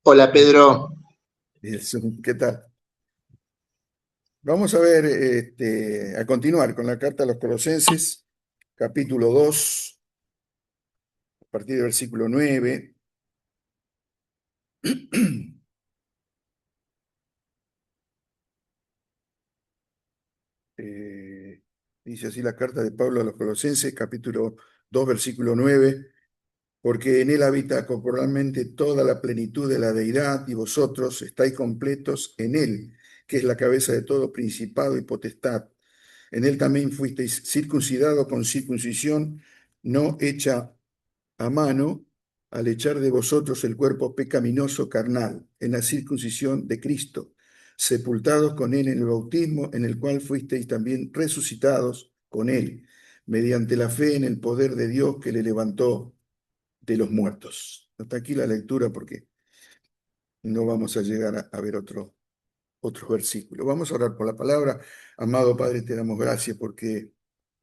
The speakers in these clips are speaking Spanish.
Hola Pedro. ¿Qué tal? Vamos a ver, a continuar con la carta a los Colosenses, capítulo 2, a partir del versículo 9. Eh, Dice así la carta de Pablo a los Colosenses, capítulo 2, versículo 9: porque en él habita corporalmente toda la plenitud de la deidad, y vosotros estáis completos en él, que es la cabeza de todo principado y potestad. En él también fuisteis circuncidados con circuncisión no hecha a mano, al echar de vosotros el cuerpo pecaminoso carnal, en la circuncisión de Cristo, sepultados con él en el bautismo, en el cual fuisteis también resucitados con él, mediante la fe en el poder de Dios que le levantó de los muertos. Hasta aquí la lectura, porque no vamos a llegar a ver otros versículos. Vamos a orar por la palabra. Amado Padre, te damos gracias porque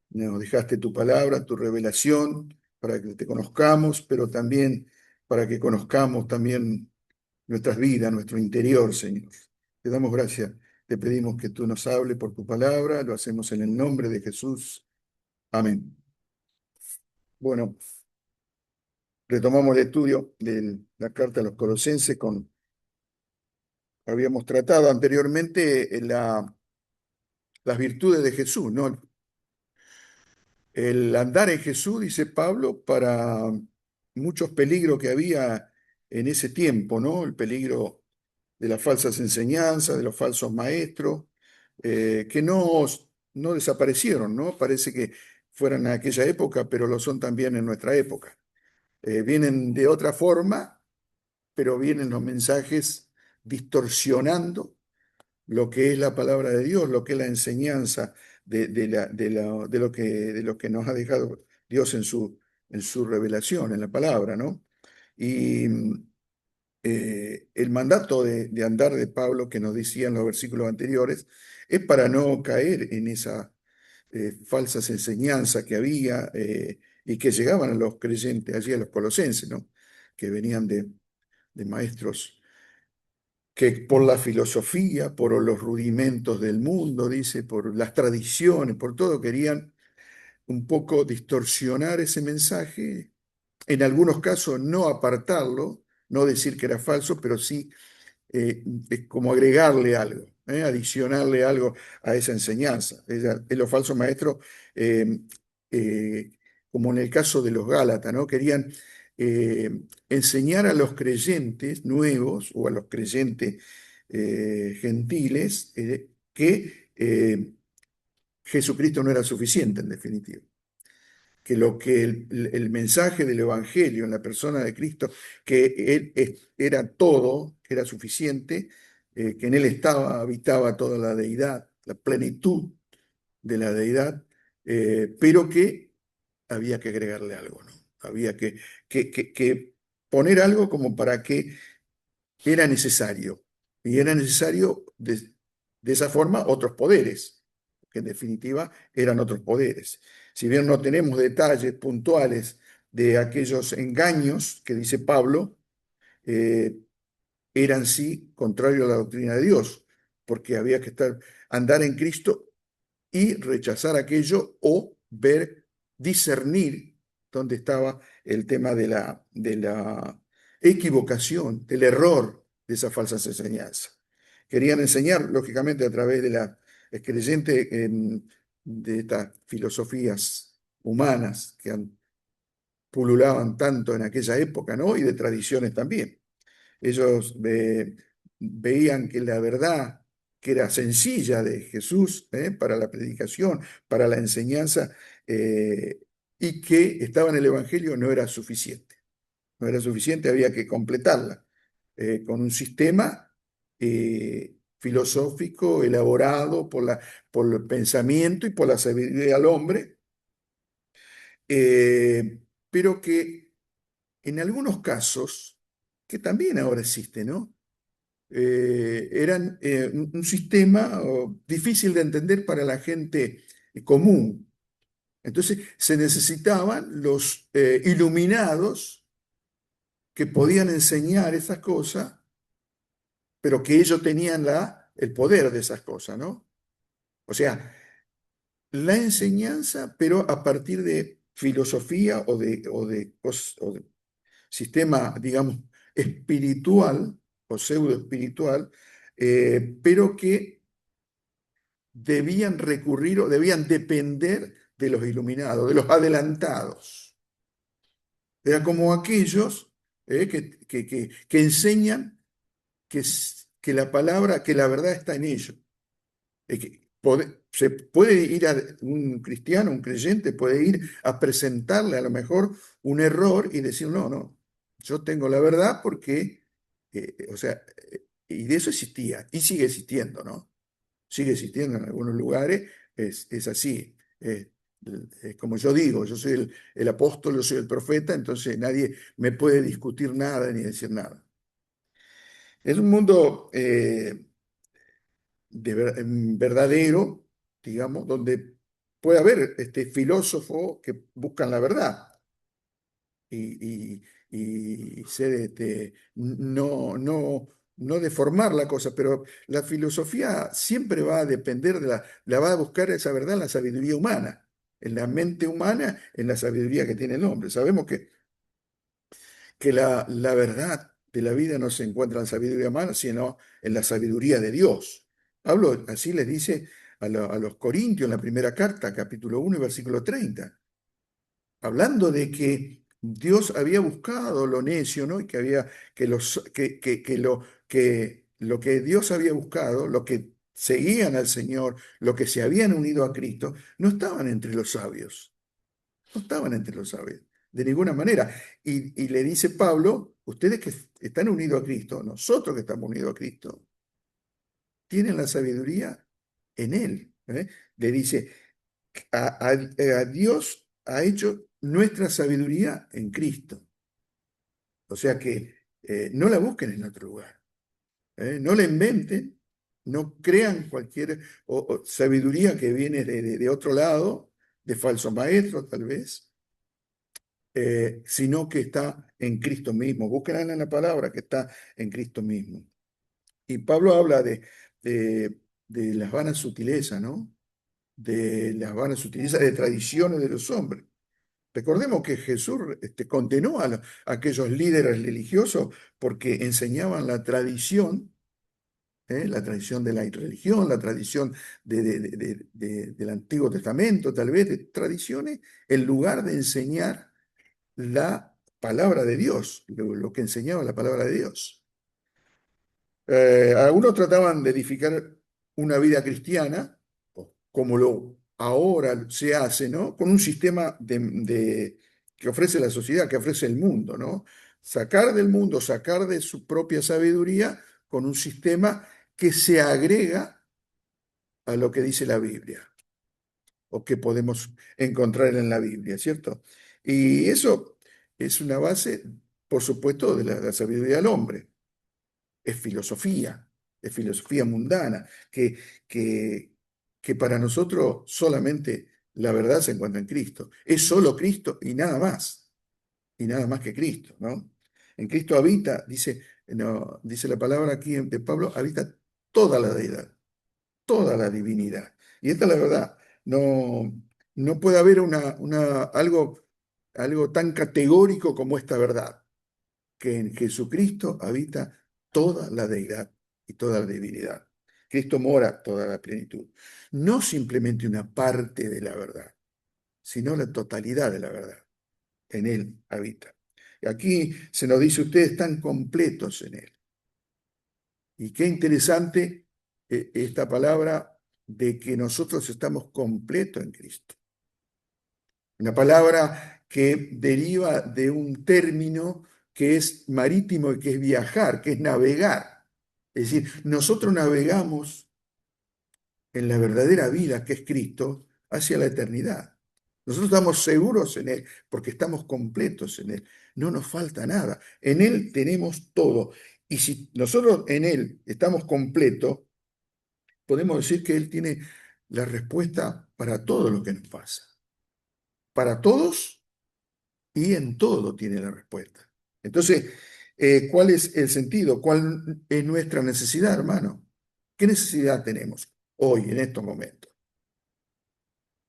nos dejaste tu palabra, tu revelación, para que te conozcamos, pero también para que conozcamos también nuestras vidas, nuestro interior, Señor. Te damos gracias. Te pedimos que tú nos hables por tu palabra. Lo hacemos en el nombre de Jesús. Amén. Bueno, retomamos el estudio de la carta a los Colosenses. Habíamos tratado anteriormente las virtudes de Jesús, ¿no? El andar en Jesús, dice Pablo, para muchos peligros que había en ese tiempo, ¿no? El peligro de las falsas enseñanzas, de los falsos maestros, que no desaparecieron, ¿no? Parece que fueran en aquella época, pero lo son también en nuestra época. Vienen de otra forma, pero vienen los mensajes distorsionando lo que es la palabra de Dios, lo que es la enseñanza de lo que nos ha dejado Dios en su revelación, en la palabra, ¿no? Y el mandato de andar de Pablo que nos decía en los versículos anteriores es para no caer en esas falsas enseñanzas que había y que llegaban a los creyentes, allí a los colosenses, ¿no? Que venían de maestros que por la filosofía, por los rudimentos del mundo, dice, por las tradiciones, por todo, querían un poco distorsionar ese mensaje, en algunos casos no apartarlo, no decir que era falso, pero sí es como agregarle algo, adicionarle algo a esa enseñanza. Los falsos maestros, eh, eh, como en el caso de los Gálatas, ¿no? Querían enseñar a los creyentes nuevos o a los creyentes gentiles que Jesucristo no era suficiente, en definitiva, que lo que el mensaje del Evangelio en la persona de Cristo, que era todo, que era suficiente, que en él habitaba toda la deidad, la plenitud de la deidad, pero que había que agregarle algo, ¿no? Había que poner algo como para que era necesario, y era necesario de esa forma otros poderes, que en definitiva eran otros poderes. Si bien no tenemos detalles puntuales de aquellos engaños que dice Pablo, eh, eran sí contrarios a la doctrina de Dios, porque había que andar en Cristo y rechazar aquello o ver, discernir dónde estaba el tema de la equivocación, del error de esas falsas enseñanzas. Querían enseñar, lógicamente, a través de la creyente de estas filosofías humanas que pululaban tanto en aquella época, ¿no? Y de tradiciones también. Ellos veían que la verdad, que era sencilla de Jesús, para la predicación, para la enseñanza, y que estaba en el Evangelio no era suficiente. No era suficiente, había que completarla con un sistema filosófico elaborado por el pensamiento y por la sabiduría del hombre, eh, pero que en algunos casos, que también ahora existe, ¿no? Eran un sistema difícil de entender para la gente común. Entonces se necesitaban los iluminados que podían enseñar esas cosas, pero que ellos tenían el poder de esas cosas, ¿no? O sea, la enseñanza, pero a partir de filosofía o de sistema, digamos, espiritual o pseudo espiritual, pero que debían recurrir o debían depender de los iluminados, de los adelantados. Era como aquellos que enseñan que la palabra, que la verdad está en ellos. Se puede ir a un cristiano, un creyente, puede ir a presentarle a lo mejor un error y decir, no, no, yo tengo la verdad porque, o sea, y de eso existía y sigue existiendo, ¿no? Sigue existiendo en algunos lugares, es así. Como yo digo, yo soy el apóstol, yo soy el profeta, entonces nadie me puede discutir nada ni decir nada. Es un mundo verdadero, digamos, donde puede haber filósofos que buscan la verdad y ser, no deformar la cosa, pero la filosofía siempre va a depender la va a buscar esa verdad en la sabiduría humana, en la mente humana, en la sabiduría que tiene el hombre. Sabemos que la verdad de la vida no se encuentra en la sabiduría humana, sino en la sabiduría de Dios. Pablo así les dice a los Corintios en la primera carta, capítulo 1 y versículo 30, hablando de que Dios había buscado lo necio, ¿no? Y que había que lo que Dios había buscado, lo que seguían al Señor, lo que se habían unido a Cristo, no estaban entre los sabios, no estaban entre los sabios, de ninguna manera. Y le dice Pablo, ustedes que están unidos a Cristo, nosotros que estamos unidos a Cristo, tienen la sabiduría en Él. ¿Eh? Le dice, a Dios ha hecho nuestra sabiduría en Cristo. O sea que no la busquen en otro lugar. No la inventen, no crean cualquier o sabiduría que viene de otro lado, de falso maestro tal vez, sino que está en Cristo mismo. Búsquenla en la palabra que está en Cristo mismo. Y Pablo habla de las vanas sutilezas, ¿no? De las vanas sutilezas de tradiciones de los hombres. Recordemos que Jesús condenó a aquellos líderes religiosos porque enseñaban la tradición de la religión, la tradición del Antiguo Testamento, tal vez, de tradiciones, en lugar de enseñar la palabra de Dios, lo que enseñaba la palabra de Dios. Algunos trataban de edificar una vida cristiana, como lo ahora se hace, ¿no? Con un sistema que ofrece la sociedad, que ofrece el mundo, ¿no? Sacar del mundo, sacar de su propia sabiduría con un sistema que se agrega a lo que dice la Biblia o que podemos encontrar en la Biblia, ¿cierto? Y eso es una base, por supuesto, de la sabiduría del hombre. Es filosofía mundana, que, que para nosotros solamente la verdad se encuentra en Cristo. Es solo Cristo y nada más que Cristo, ¿no? En Cristo habita, dice, no, dice la palabra aquí de Pablo, habita toda la deidad, toda la divinidad. Y esta es la verdad. No, no puede haber algo tan categórico como esta verdad, que en Jesucristo habita toda la deidad y toda la divinidad. Cristo mora toda la plenitud. No simplemente una parte de la verdad, sino la totalidad de la verdad. En Él habita. Y aquí se nos dice, ustedes están completos en Él. Y qué interesante esta palabra de que nosotros estamos completos en Cristo. Una palabra que deriva de un término que es marítimo y que es viajar, que es navegar. Es decir, nosotros navegamos en la verdadera vida que es Cristo hacia la eternidad. Nosotros estamos seguros en Él porque estamos completos en Él. No nos falta nada. En Él tenemos todo. Y si nosotros en Él estamos completos, podemos decir que Él tiene la respuesta para todo lo que nos pasa. Para todos y en todo tiene la respuesta. Entonces, ¿cuál es el sentido? ¿Cuál es nuestra necesidad, hermano? ¿Qué necesidad tenemos hoy, en estos momentos?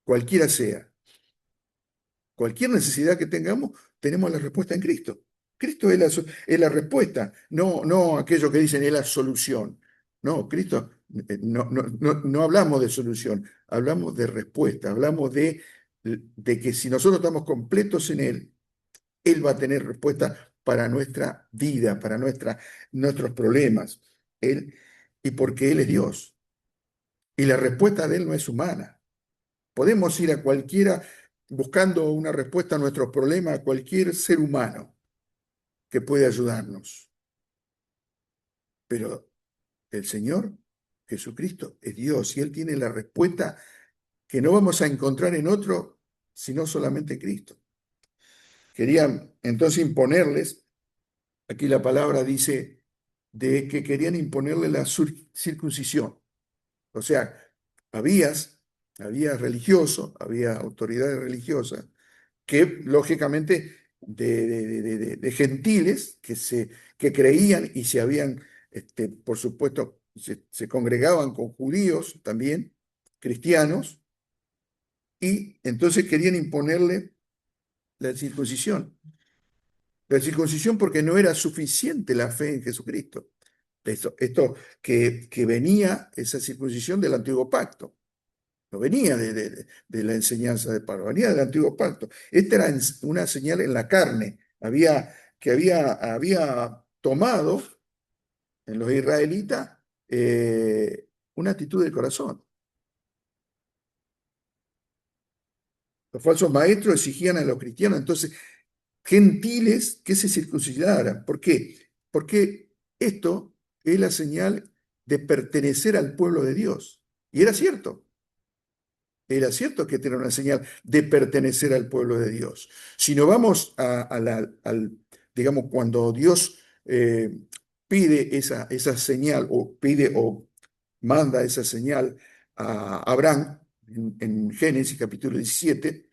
Cualquiera sea, cualquier necesidad que tengamos, tenemos la respuesta en Cristo. Cristo es la respuesta, no aquello que dicen es la solución. No, Cristo, no hablamos de solución, hablamos de respuesta, hablamos de que si nosotros estamos completos en Él va a tener respuesta para nuestra vida, para nuestros problemas. Él, y porque Él es Dios. Y la respuesta de Él no es humana. Podemos ir a cualquiera buscando una respuesta a nuestros problemas, a cualquier ser humano que puede ayudarnos. Pero el Señor Jesucristo es Dios y Él tiene la respuesta que no vamos a encontrar en otro, sino solamente en Cristo. Querían entonces imponerles, aquí la palabra dice, de que querían imponerle la circuncisión. O sea, había, había religiosos, había autoridades religiosas que lógicamente de gentiles que creían y se habían, por supuesto, se congregaban con judíos también, cristianos, y entonces querían imponerle la circuncisión. La circuncisión porque no era suficiente la fe en Jesucristo. Esto que venía, esa circuncisión del antiguo pacto. No venía de la enseñanza de Pablo, venía del antiguo pacto. Esta era una señal en la carne, había tomado en los israelitas una actitud del corazón. Los falsos maestros exigían a los cristianos, entonces, gentiles que se circuncidaran. ¿Por qué? Porque esto es la señal de pertenecer al pueblo de Dios. Y era cierto. Era cierto que era una señal de pertenecer al pueblo de Dios. Si no vamos digamos, cuando Dios pide esa señal o pide o manda esa señal a Abraham en Génesis capítulo 17,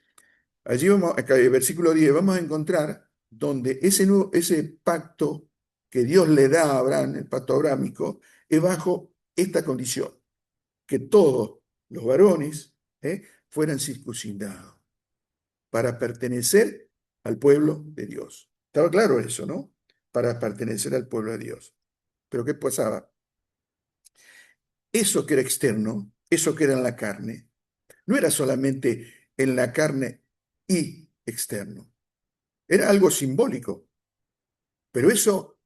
allí vamos, acá, el versículo 10, vamos a encontrar donde ese pacto que Dios le da a Abraham, el pacto abrámico, es bajo esta condición que todos los varones fueran circuncidados para pertenecer al pueblo de Dios. Estaba claro eso, ¿no? Para pertenecer al pueblo de Dios. Pero ¿qué pasaba? Eso que era externo, eso que era en la carne, no era solamente en la carne y externo. Era algo simbólico, pero eso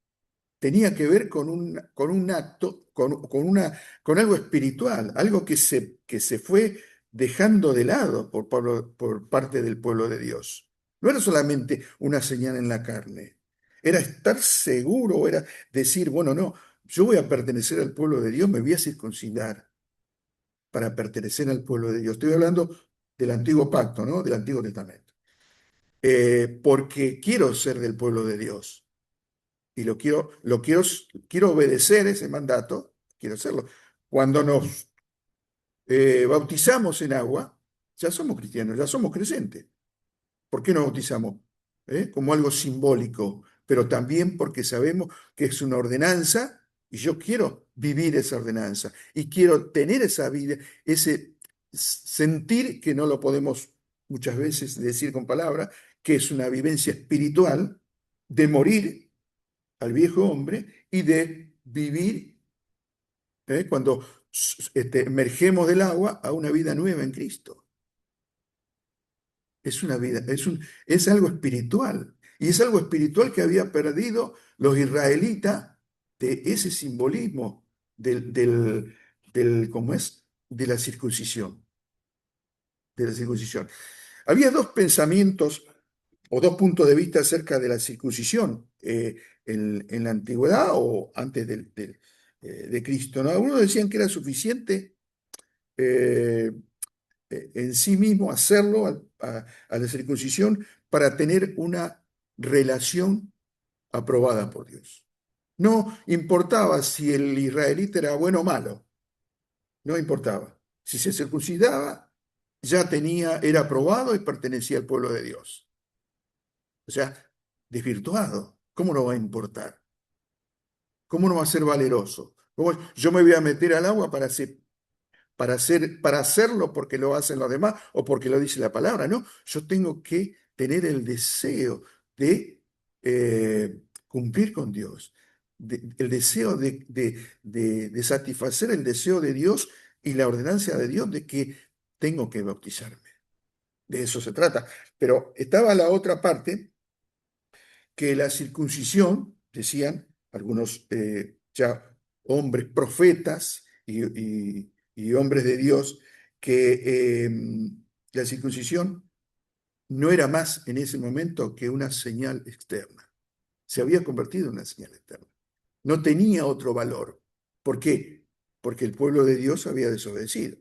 tenía que ver con un acto, con algo espiritual, algo que se fue dejando de lado por parte del pueblo de Dios. No era solamente una señal en la carne, era estar seguro, era decir, bueno, no, yo voy a pertenecer al pueblo de Dios, me voy a circuncidar para pertenecer al pueblo de Dios. Estoy hablando del antiguo pacto, ¿no? Del Antiguo Testamento. Porque quiero ser del pueblo de Dios y quiero obedecer ese mandato, quiero hacerlo. Cuando nos bautizamos en agua, ya somos cristianos, ya somos creyentes. ¿Por qué nos bautizamos? Como algo simbólico, pero también porque sabemos que es una ordenanza y yo quiero vivir esa ordenanza y quiero tener esa vida, ese sentir que no lo podemos muchas veces decir con palabras, que es una vivencia espiritual de morir al viejo hombre y de vivir cuando emergemos del agua a una vida nueva en Cristo. Es una vida, es algo espiritual. Y es algo espiritual que había perdido los israelitas de ese simbolismo ¿cómo es? De la circuncisión. De la circuncisión. Había dos pensamientos o dos puntos de vista acerca de la circuncisión en la antigüedad o antes de Cristo, ¿no? Algunos decían que era suficiente eh, en sí mismo hacerlo a la circuncisión para tener una relación aprobada por Dios. No importaba si el israelita era bueno o malo, no importaba. Si se circuncidaba, era aprobado y pertenecía al pueblo de Dios. O sea, desvirtuado. ¿cómo no va a importar? ¿Cómo no va a ser valeroso? Yo me voy a meter al agua para hacerlo porque lo hacen los demás o porque lo dice la palabra? No, yo tengo que tener el deseo de cumplir con Dios, el deseo de satisfacer el deseo de Dios y la ordenanza de Dios de que tengo que bautizarme. De eso se trata. Pero estaba la otra parte, que la circuncisión, decían algunos ya hombres profetas y hombres de Dios, que la circuncisión no era más en ese momento que una señal externa. Se había convertido en una señal externa. No tenía otro valor. ¿Por qué? Porque el pueblo de Dios había desobedecido.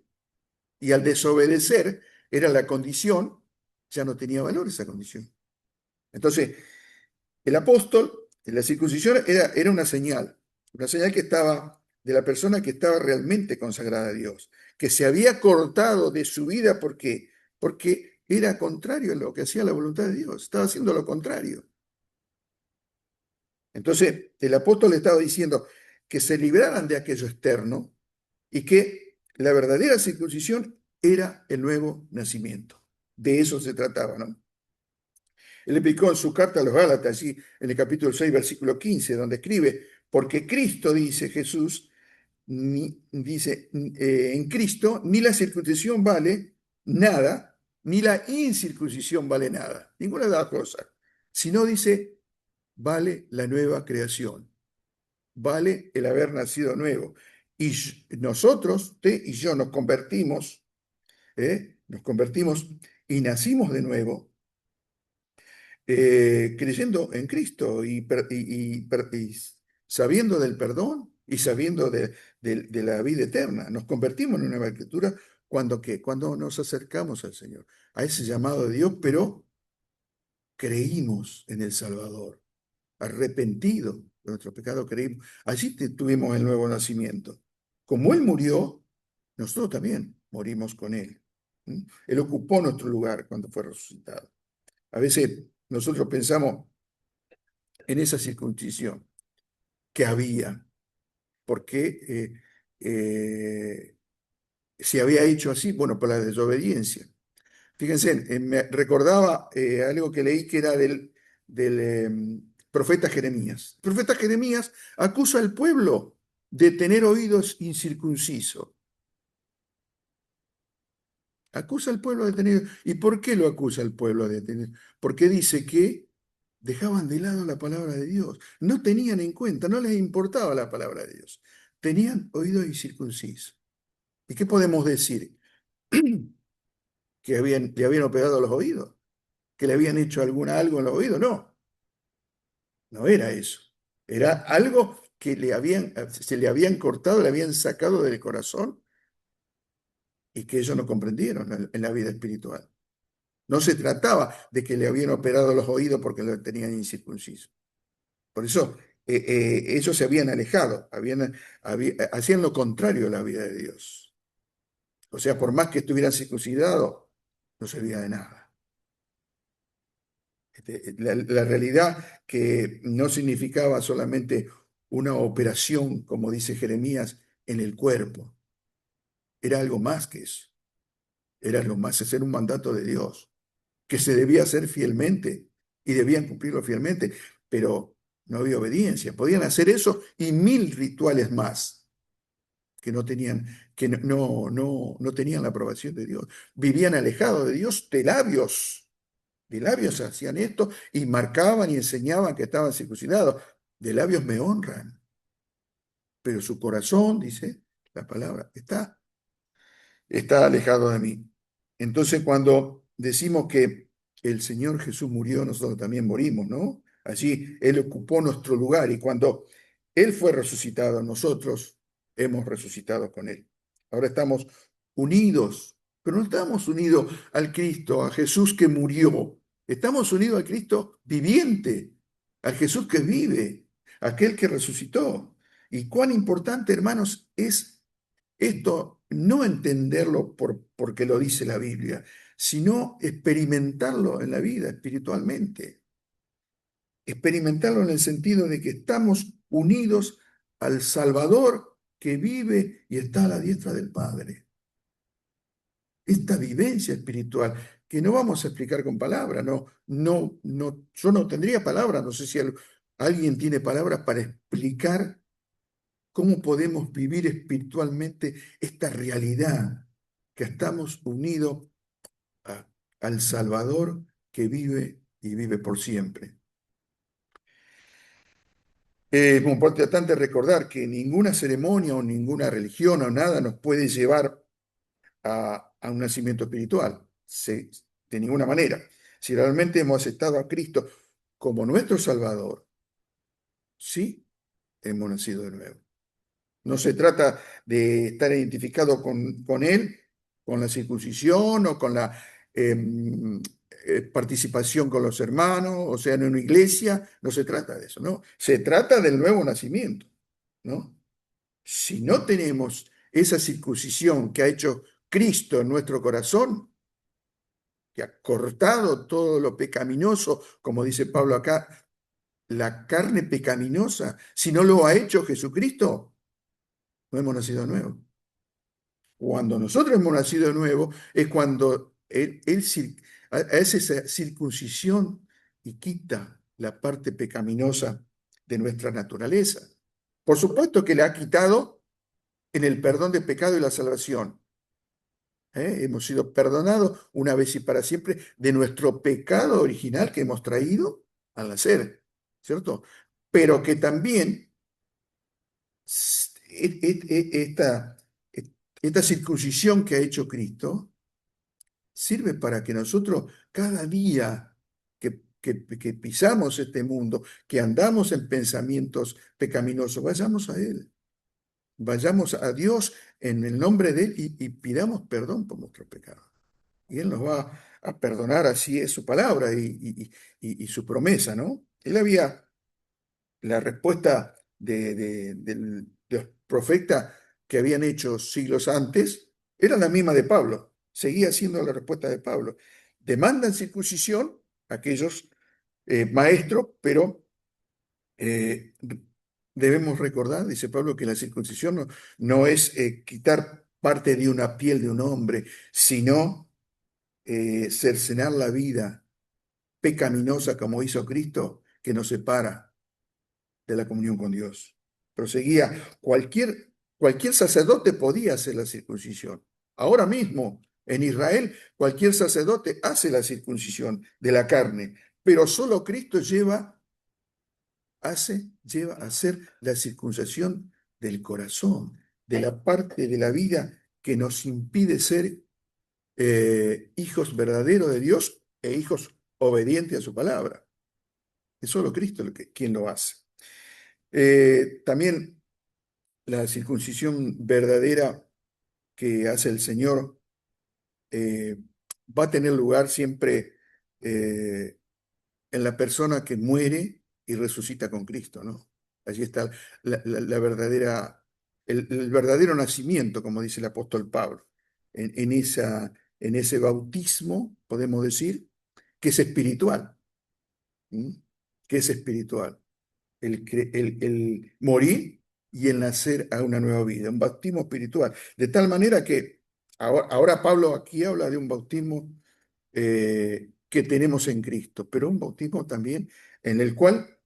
Y al desobedecer era la condición, ya no tenía valor esa condición. Entonces, el apóstol, en la circuncisión era una señal que estaba de la persona que estaba realmente consagrada a Dios, que se había cortado de su vida porque era contrario a lo que hacía la voluntad de Dios, estaba haciendo lo contrario. Entonces, el apóstol le estaba diciendo que se libraran de aquello externo y que la verdadera circuncisión era el nuevo nacimiento. De eso se trataba, ¿no? Él explicó en su carta a los Gálatas, allí en el capítulo 6, versículo 15, donde escribe, porque Cristo, dice Jesús, dice, en Cristo ni la circuncisión vale nada, ni la incircuncisión vale nada, ninguna de las cosas, sino dice, vale la nueva creación, vale el haber nacido nuevo. Y nosotros, usted y yo, nos convertimos y nacimos de nuevo creyendo en Cristo y sabiendo del perdón y sabiendo de la vida eterna. Nos convertimos en una nueva criatura cuando, ¿qué? Cuando nos acercamos al Señor, a ese llamado de Dios, pero creímos en el Salvador, arrepentido de nuestro pecado, creímos. Allí tuvimos el nuevo nacimiento. Como Él murió, nosotros también morimos con Él. ¿Mm? Él ocupó nuestro lugar cuando fue resucitado. A veces nosotros pensamos en esa circuncisión que había, porque se había hecho así, bueno, por la desobediencia. Fíjense, me recordaba algo que leí que era del profeta Jeremías. El profeta Jeremías acusa al pueblo de tener oídos incircuncisos. Acusa al pueblo de tener... ¿Y por qué lo acusa al pueblo de tener? Porque dice que dejaban de lado la palabra de Dios. No tenían en cuenta, no les importaba la palabra de Dios. Tenían oídos incircuncisos. ¿Y qué podemos decir? ¿Que le habían operado los oídos? ¿Que le habían hecho algo en los oídos? No, no era eso. Era algo que se le habían cortado, le habían sacado del corazón y que ellos no comprendieron en la vida espiritual. No se trataba de que le habían operado los oídos porque lo tenían incircunciso. Por eso ellos se habían alejado, hacían lo contrario a la vida de Dios. O sea, por más que estuvieran circuncidados, no servía de nada. La realidad que no significaba solamente una operación, como dice Jeremías, en el cuerpo. Era algo más que eso. Era algo más, era un mandato de Dios, que se debía hacer fielmente y debían cumplirlo fielmente, pero no había obediencia. Podían hacer eso y 1000 rituales más que no tenían, que no tenían la aprobación de Dios. Vivían alejados de Dios de labios. De labios hacían esto y marcaban y enseñaban que estaban circuncidados. De labios me honran, pero su corazón, dice la palabra, está alejado de mí. Entonces, cuando decimos que el Señor Jesús murió, nosotros también morimos, ¿no? Allí Él ocupó nuestro lugar y cuando Él fue resucitado, nosotros hemos resucitado con Él. Ahora estamos unidos, pero no estamos unidos al Cristo, a Jesús que murió. Estamos unidos al Cristo viviente, al Jesús que vive, aquel que resucitó. Y cuán importante, hermanos, es esto, no entenderlo porque lo dice la Biblia, sino experimentarlo en la vida espiritualmente. experimentarlo en el sentido de que estamos unidos al Salvador que vive y está a la diestra del Padre. Esta vivencia espiritual que no vamos a explicar con palabras, yo no tendría palabras, no sé si alguien tiene palabras para explicar cómo podemos vivir espiritualmente esta realidad, que estamos unidos al Salvador que vive y vive por siempre. Es muy importante recordar que ninguna ceremonia o ninguna religión o nada nos puede llevar a un nacimiento espiritual, de ninguna manera. Si realmente hemos aceptado a Cristo como nuestro Salvador, sí, hemos nacido de nuevo. No se trata de estar identificado con Él, con la circuncisión o con la participación con los hermanos, o sea, en una iglesia, no se trata de eso, ¿no? Se trata del nuevo nacimiento, ¿no? Si no tenemos esa circuncisión que ha hecho Cristo en nuestro corazón, que ha cortado todo lo pecaminoso, como dice Pablo acá, la carne pecaminosa, si no lo ha hecho Jesucristo, no hemos nacido de nuevo. Cuando nosotros hemos nacido de nuevo, es cuando Él hace esa circuncisión y quita la parte pecaminosa de nuestra naturaleza. Por supuesto que le ha quitado en el perdón de pecado y la salvación. Hemos sido perdonados una vez y para siempre de nuestro pecado original que hemos traído al nacer, ¿cierto? Pero que también esta, esta circuncisión que ha hecho Cristo sirve para que nosotros cada día que pisamos este mundo, que andamos en pensamientos pecaminosos, vayamos a Él. Vayamos a Dios en el nombre de Él y pidamos perdón por nuestros pecados. Y Él nos va a perdonar, así es su palabra y su promesa, ¿no? La respuesta de los profetas que habían hecho siglos antes, era la misma de Pablo, seguía siendo la respuesta de Pablo. Demandan circuncisión aquellos maestros, pero eh, debemos recordar, dice Pablo, que la circuncisión no es quitar parte de una piel de un hombre, sino cercenar la vida pecaminosa como hizo Cristo, que nos separa de la comunión con Dios. Proseguía, cualquier sacerdote podía hacer la circuncisión. Ahora mismo, en Israel, cualquier sacerdote hace la circuncisión de la carne, pero solo Cristo lleva a hacer la circuncisión del corazón, de la parte de la vida que nos impide ser hijos verdaderos de Dios e hijos obedientes a su palabra. Es solo Cristo quien lo hace. También la circuncisión verdadera que hace el Señor eh, va a tener lugar siempre en la persona que muere y resucita con Cristo, ¿no? Allí está la verdadera, el verdadero nacimiento, como dice el apóstol Pablo, en ese bautismo, podemos decir, que es espiritual, ¿sí? Que es espiritual, el morir y el nacer a una nueva vida, un bautismo espiritual, de tal manera que ahora Pablo aquí habla de un bautismo que tenemos en Cristo, pero un bautismo también en el cual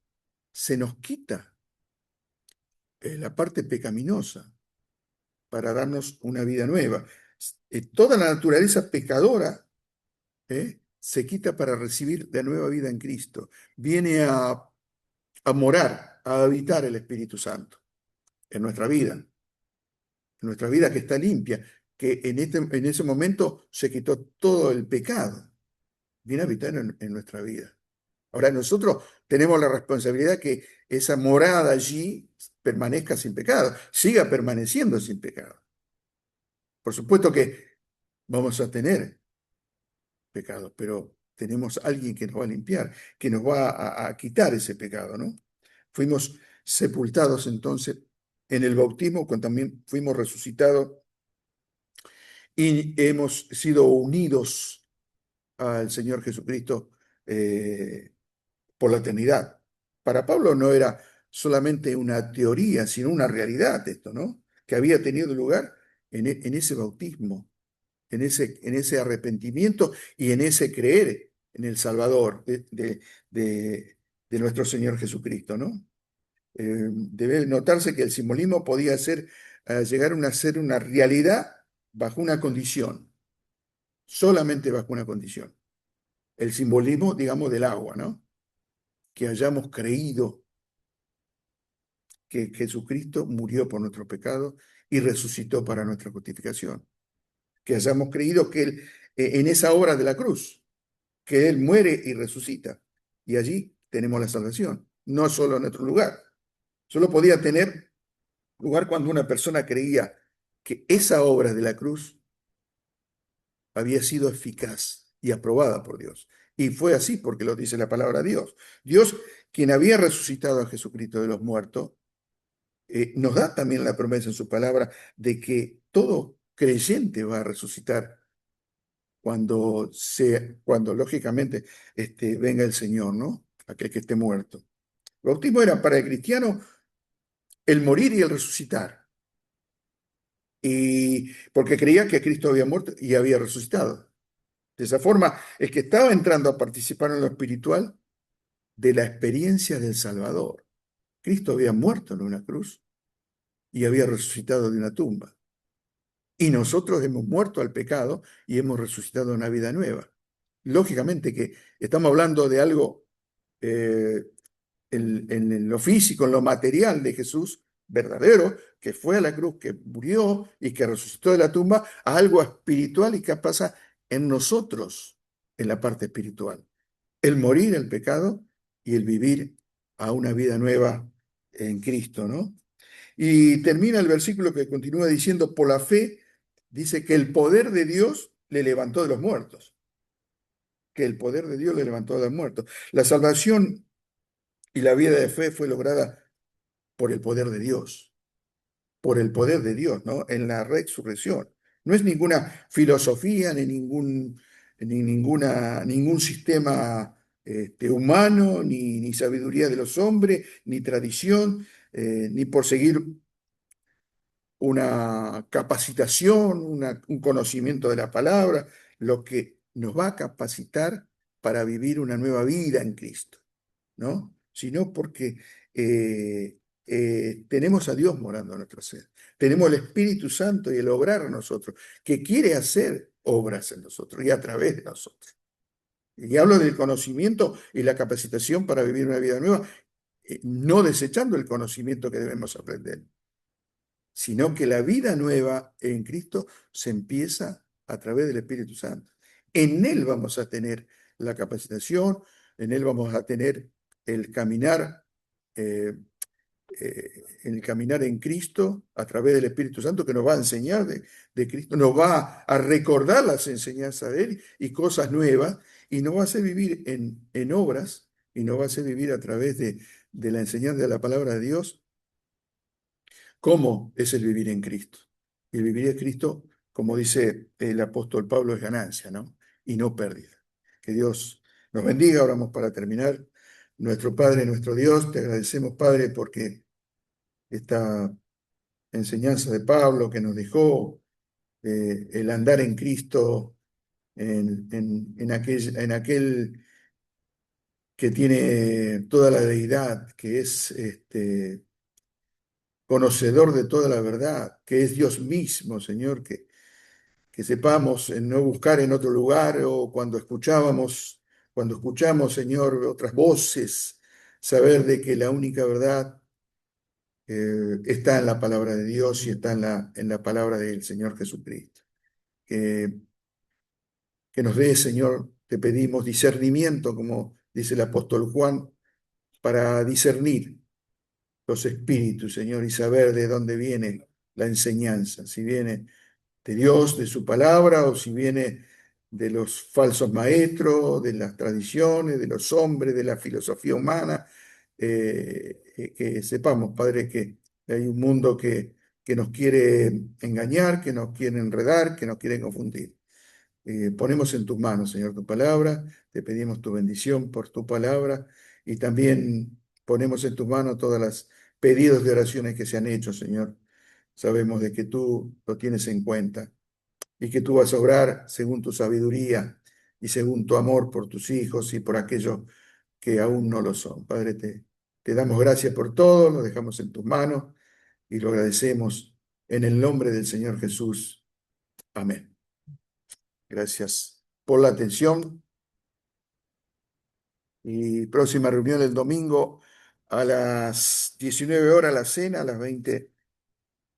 se nos quita la parte pecaminosa para darnos una vida nueva. Toda la naturaleza pecadora se quita para recibir la nueva vida en Cristo. Viene a morar, a habitar el Espíritu Santo en nuestra vida que está limpia, que en ese momento se quitó todo el pecado. Viene a habitar en nuestra vida. Ahora nosotros tenemos la responsabilidad que esa morada allí permanezca sin pecado, siga permaneciendo sin pecado. Por supuesto que vamos a tener pecado, pero tenemos alguien que nos va a limpiar, que nos va a quitar ese pecado, ¿no? Fuimos sepultados entonces en el bautismo, cuando también fuimos resucitados y hemos sido unidos al Señor Jesucristo por la eternidad. para Pablo no era solamente una teoría, sino una realidad esto, ¿no? Que había tenido lugar en ese bautismo, en ese arrepentimiento y en ese creer en el Salvador de nuestro Señor Jesucristo, ¿no? Debe notarse que el simbolismo podía llegar a ser una realidad bajo una condición, solamente bajo una condición. El simbolismo, digamos, del agua, ¿no? Que hayamos creído que Jesucristo murió por nuestros pecados y resucitó para nuestra justificación. Que hayamos creído que Él, en esa obra de la cruz, que Él muere y resucita. Y allí tenemos la salvación, no solo en nuestro lugar. Solo podía tener lugar cuando una persona creía que esa obra de la cruz había sido eficaz y aprobada por Dios. Y fue así porque lo dice la palabra de Dios. Dios, quien había resucitado a Jesucristo de los muertos, nos da también la promesa en su palabra de que todo creyente va a resucitar cuando lógicamente venga el Señor, ¿no? Aquel que esté muerto. El bautismo era para el cristiano el morir y el resucitar. Y porque creía que Cristo había muerto y había resucitado. De esa forma, el que estaba entrando a participar en lo espiritual de la experiencia del Salvador. Cristo había muerto en una cruz y había resucitado de una tumba. Y nosotros hemos muerto al pecado y hemos resucitado a una vida nueva. Lógicamente que estamos hablando de algo eh, en lo físico, en lo material de Jesús verdadero, que fue a la cruz, que murió y que resucitó de la tumba, a algo espiritual y que pasa en nosotros, en la parte espiritual. El morir el pecado y el vivir a una vida nueva en Cristo, ¿no? Y termina el versículo que continúa diciendo, por la fe, dice que el poder de Dios le levantó de los muertos, que el poder de Dios le levantó de los muertos. La salvación y la vida de fe fue lograda por el poder de Dios, por el poder de Dios, ¿no? En la resurrección. No es ninguna filosofía, ningún sistema humano, ni sabiduría de los hombres, ni tradición, ni por seguir una capacitación, un conocimiento de la palabra, lo que nos va a capacitar para vivir una nueva vida en Cristo, ¿no? Sino porque tenemos a Dios morando en nuestro ser. Tenemos el Espíritu Santo y el obrar en nosotros, que quiere hacer obras en nosotros y a través de nosotros. Y hablo del conocimiento y la capacitación para vivir una vida nueva, no desechando el conocimiento que debemos aprender, sino que la vida nueva en Cristo se empieza a través del Espíritu Santo. En Él vamos a tener la capacitación, en Él vamos a tener el caminar, eh, el caminar en Cristo a través del Espíritu Santo que nos va a enseñar de Cristo, nos va a recordar las enseñanzas de Él y cosas nuevas, y nos va a hacer vivir en obras, y nos va a hacer vivir a través de la enseñanza de la palabra de Dios cómo es el vivir en Cristo. Y el vivir en Cristo, como dice el apóstol Pablo, es ganancia, ¿no? Y no pérdida. Que Dios nos bendiga. Oramos para terminar. Nuestro Padre, nuestro Dios, te agradecemos, Padre, porque esta enseñanza de Pablo que nos dejó, el andar en Cristo, en aquel que tiene toda la deidad, que es conocedor de toda la verdad, que es Dios mismo, Señor, que sepamos en no buscar en otro lugar o cuando escuchamos, Señor, otras voces, saber de que la única verdad está en la palabra de Dios y está en la palabra del Señor Jesucristo. Que, que nos dé, Señor, te pedimos discernimiento, como dice el apóstol Juan, para discernir los espíritus, Señor, y saber de dónde viene la enseñanza, si viene de Dios, de su palabra, o si viene de los falsos maestros, de las tradiciones, de los hombres, de la filosofía humana. Que sepamos, Padre, que hay un mundo que nos quiere engañar, que nos quiere enredar, que nos quiere confundir. Ponemos en tus manos, Señor, tu palabra, te pedimos tu bendición por tu palabra y también ponemos en tus manos todas las pedidos de oraciones que se han hecho, Señor. Sabemos de que tú lo tienes en cuenta y que tú vas a obrar según tu sabiduría y según tu amor por tus hijos y por aquellos que aún no lo son. Padre, te damos gracias por todo, lo dejamos en tus manos y lo agradecemos en el nombre del Señor Jesús. Amén. Gracias por la atención y próxima reunión el domingo a las 19 horas la cena, a las 20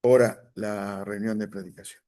horas la reunión de predicación.